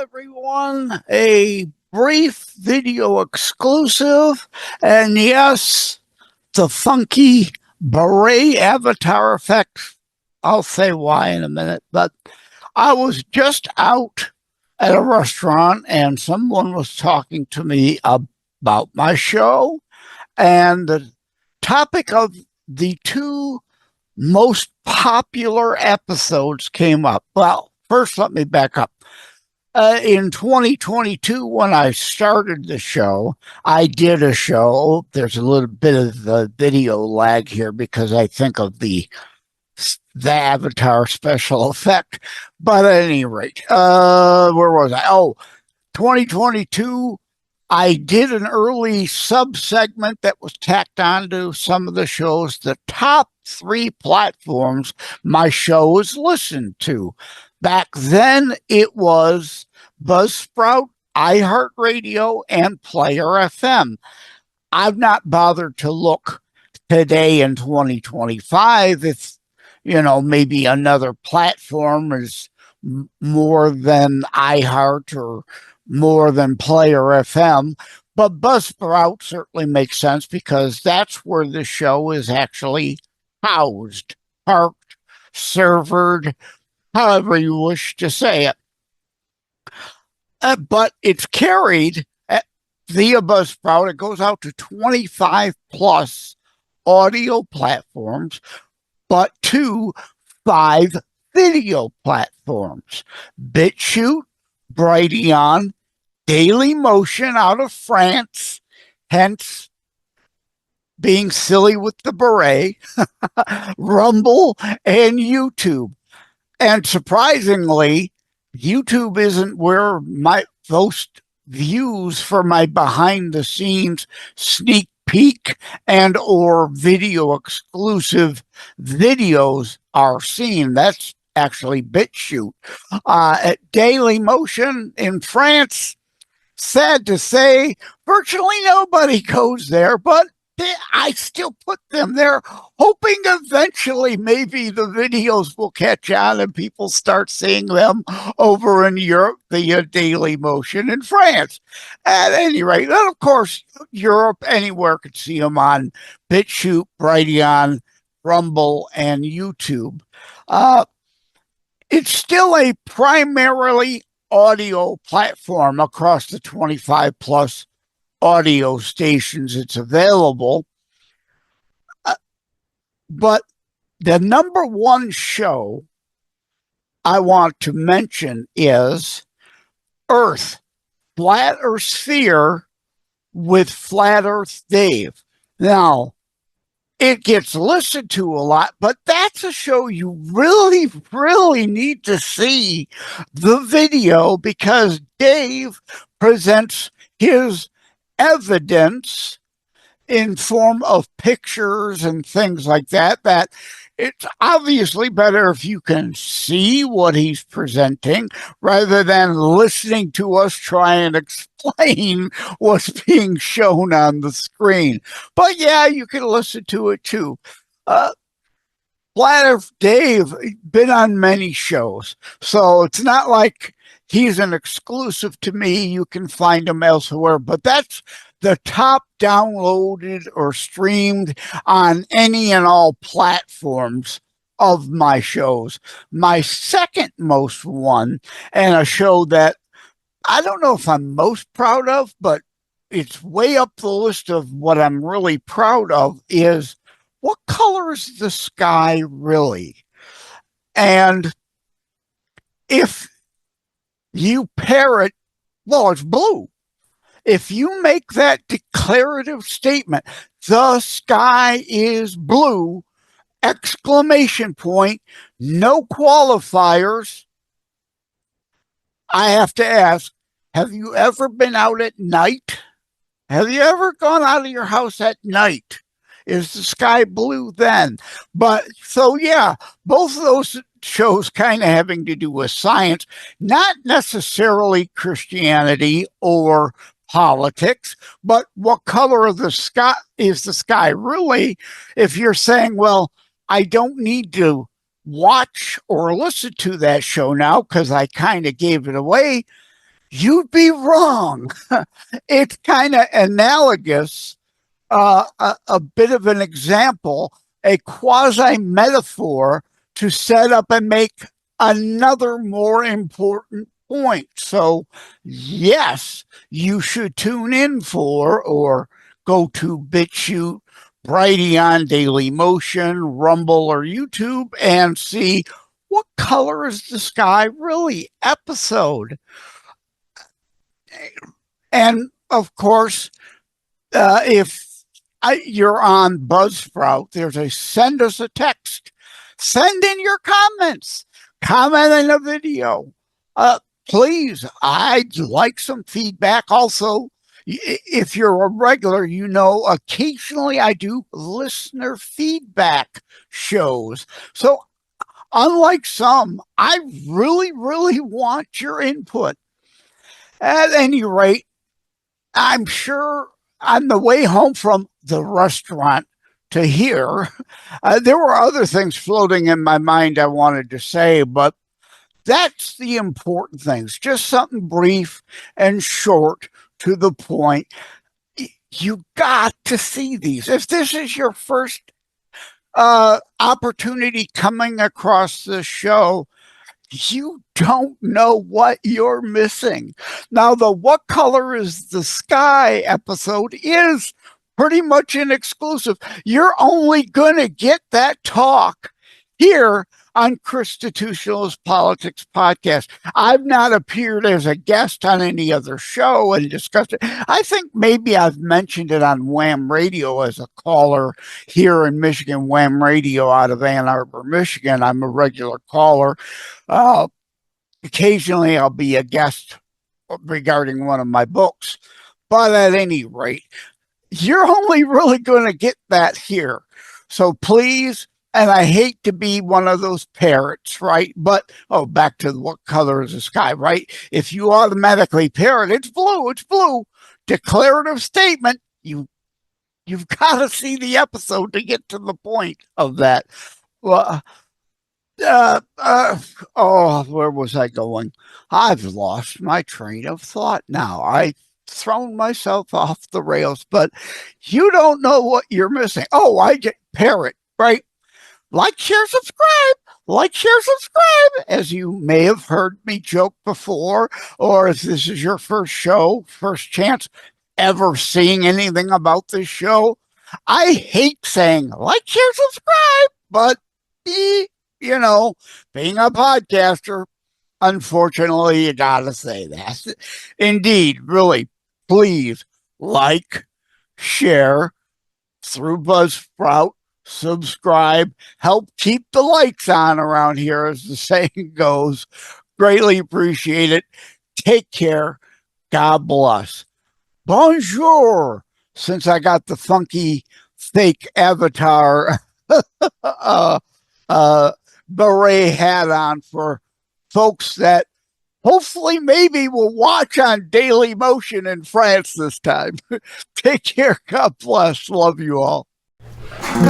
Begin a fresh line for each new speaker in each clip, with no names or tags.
everyone. A brief video exclusive. And yes, the funky beret avatar effect. I'll say why in a minute. But I was just out at a restaurant and someone was talking to me about my show. And the topic of the two most popular episodes came up. Well, first, let me back up. In 2022, when I started the show, I did a show. There's a little bit of the video lag here because I think of the avatar special effect. But at any rate, where was I? Oh, 2022, I did an early sub-segment that was tacked onto some of the shows, the top 3 platforms my show was listened to. Back then, it was Buzzsprout, iHeartRadio, and Player FM. I've not bothered to look today in 2025 if, maybe another platform is more than iHeart or more than Player FM. But Buzzsprout certainly makes sense because that's where the show is actually housed, parked, servered, however you wish to say it. But it's carried via Buzzsprout. It goes out to 25 plus audio platforms, but to 5 video platforms: BitChute, Brighteon, Dailymotion out of France, hence being silly with the beret, Rumble, and YouTube. And surprisingly, YouTube isn't where my most views for my behind-the-scenes sneak peek and or video exclusive videos are seen. That's actually BitChute. At Dailymotion in France, sad to say, virtually nobody goes there, but I still put them there, hoping eventually maybe the videos will catch on and people start seeing them over in Europe via Dailymotion in France. At any rate, and of course, Europe, anywhere could see them on BitChute, Brighteon, Rumble, and YouTube. It's still a primarily audio platform across the 25 plus audio stations it's available. But the number one show I want to mention is Earth, Flat or Sphere with Flat Earth Dave. Now, it gets listened to a lot, but that's a show you really, really need to see the video because Dave presents his evidence in form of pictures and things like that, that it's obviously better if you can see what he's presenting rather than listening to us try and explain what's being shown on the screen. But yeah, you can listen to it too. Flat Earth Dave been on many shows, so it's not like he's an exclusive to me. You can find him elsewhere, but that's the top downloaded or streamed on any and all platforms of my shows. My second most one, and a show that I don't know if I'm most proud of, but it's way up the list of what I'm really proud of, is What Color is the Sky Really? And if you pair it, well, it's blue. If you make that declarative statement, the sky is blue, exclamation point, no qualifiers, I have to ask, have you ever been out at night? Have you ever gone out of your house at night? Is the sky blue then? But so, yeah, both of those shows kind of having to do with science, not necessarily Christianity or politics, but what color of the sky is the sky really? If you're saying, well, I don't need to watch or listen to that show now because I kind of gave it away, You'd be wrong. It's kind of analogous, a bit of an example, a quasi metaphor to set up and make another more important point. So, yes, you should tune in for or go to BitChute, Brighteon, Dailymotion, Rumble, or YouTube and see What Color is the Sky Really episode. And of course, if you're on Buzzsprout, there's a send us a text. Send in your comments. Comment in a video. Please, I'd like some feedback. Also, if you're a regular, you know occasionally I do listener feedback shows. So unlike some, I really, really want your input. At any rate, I'm sure on the way home from the restaurant to here, there were other things floating in my mind I wanted to say, but that's the important things. Just something brief and short to the point. You got to see these. If this is your first opportunity coming across the show, you don't know what you're missing. Now, the What Color is the Sky episode is pretty much an exclusive. You're only going to get that talk here on Constitutionalist Politics Podcast. I've not appeared as a guest on any other show and discussed it. I think maybe I've mentioned it on Wham Radio as a caller here in Michigan, Wham Radio out of Ann Arbor, Michigan. I'm a regular caller. Occasionally I'll be a guest regarding one of my books. But at any rate, you're only really going to get that here. So please, and I hate to be one of those parrots, right? But, back to What Color is the Sky, right? If you automatically parrot, it's blue. Declarative statement, you've got to see the episode to get to the point of that. Well, where was I going? I've lost my train of thought now. I've thrown myself off the rails, but you don't know what you're missing. I get parrot, right? Like, share, subscribe. Like, share, subscribe. As you may have heard me joke before, or if this is your first show, first chance ever seeing anything about this show, I hate saying like, share, subscribe, but being a podcaster, unfortunately, you gotta say that. Indeed, really, please like, share through Buzzsprout, subscribe, help keep the lights on around here, as the saying goes. Greatly appreciate it. Take care. God bless. Bonjour. Since I got the funky fake avatar beret hat on for folks that hopefully maybe will watch on Dailymotion in France this time. Take care. God bless. Love you all.
Stand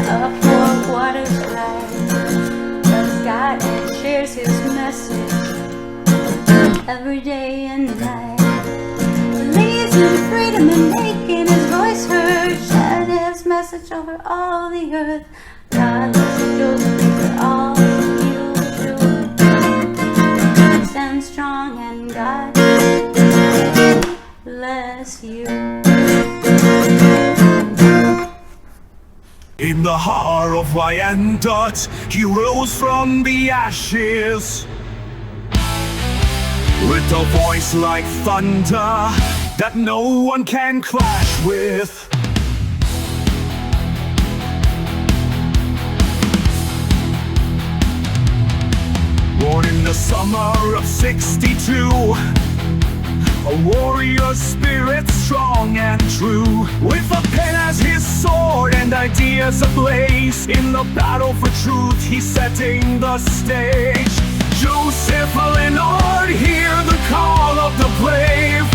up for what is right. Loves God and shares his message every day and night. Believes in freedom and making his voice heard. Shared his message over all the earth. God loves you for all you do. Stand strong and God bless you.
In the heart of Wyandotte, he rose from the ashes with a voice like thunder that no one can clash with. Born in the summer of '62, a warrior spirit strong and true, with a pen as his sword and ideas ablaze. In the battle for truth, he's setting the stage. Joseph Leonard, hear the call of the brave,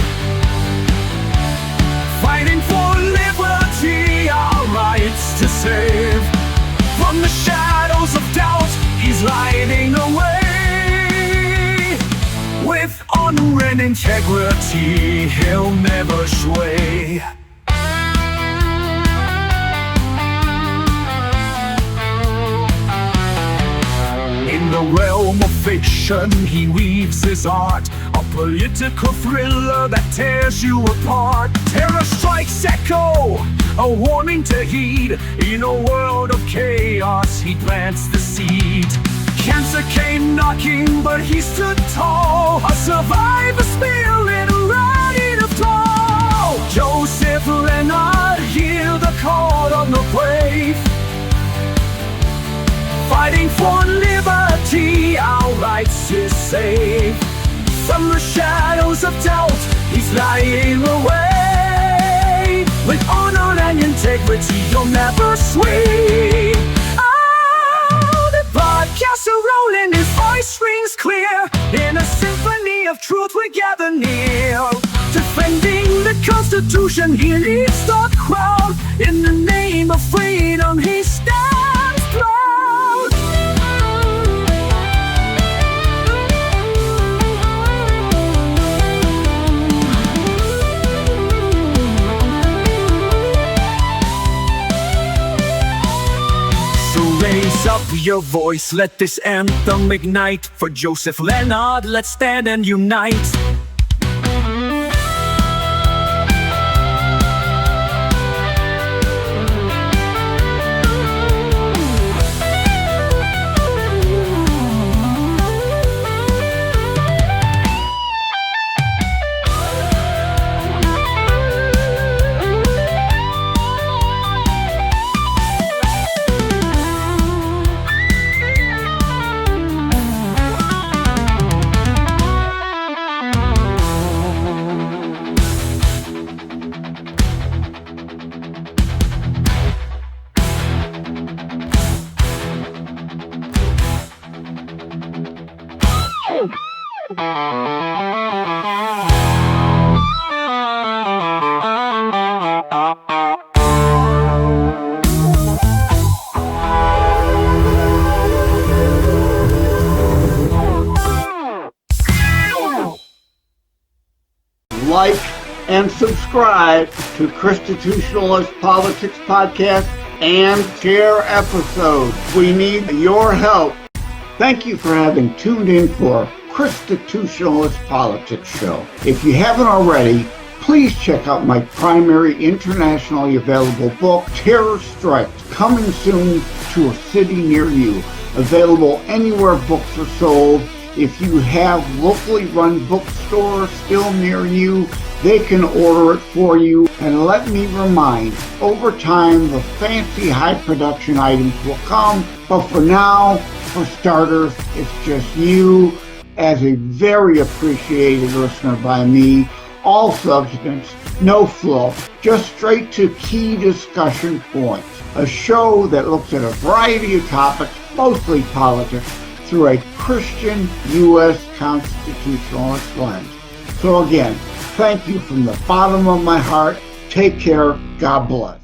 fighting for liberty, our rights to save. From the shadows of doubt, he's lighting the integrity, he'll never sway. In the realm of fiction, he weaves his art, a political thriller that tears you apart. Terror strikes echo, a warning to heed. In a world of chaos, he plants the seed. Cancer came knocking, but he stood tall, a survivor spirit ready to fall. Joseph Leonard, hear the call of the brave, fighting for liberty, our rights to save. From the shadows of doubt, he's lying away. With honor and integrity, you'll never sway. Oh, the podcasts are rolling, his voice rings clear. In a symphony of truth we gather near. Defending the Constitution, he leads the crowd. In the name of freedom, he stands proud. Raise up your voice, let this anthem ignite. For Joseph Leonard, let's stand and unite.
Like and subscribe to Constitutionalist Politics Podcast and share episodes. We need your help. Thank you for having tuned in for Constitutionalist Politics Show. If you haven't already, please check out my primary internationally available book, Terror Strikes, coming soon to a city near you. Available anywhere books are sold. If you have locally run bookstores still near you, they can order it for you. And let me remind, over time, the fancy high production items will come. But for now, for starters, it's just you as a very appreciated listener by me. All substance, no fluff, just straight to key discussion points. A show that looks at a variety of topics, mostly politics, through a Christian U.S. constitutionalist lens. So again, thank you from the bottom of my heart. Take care. God bless.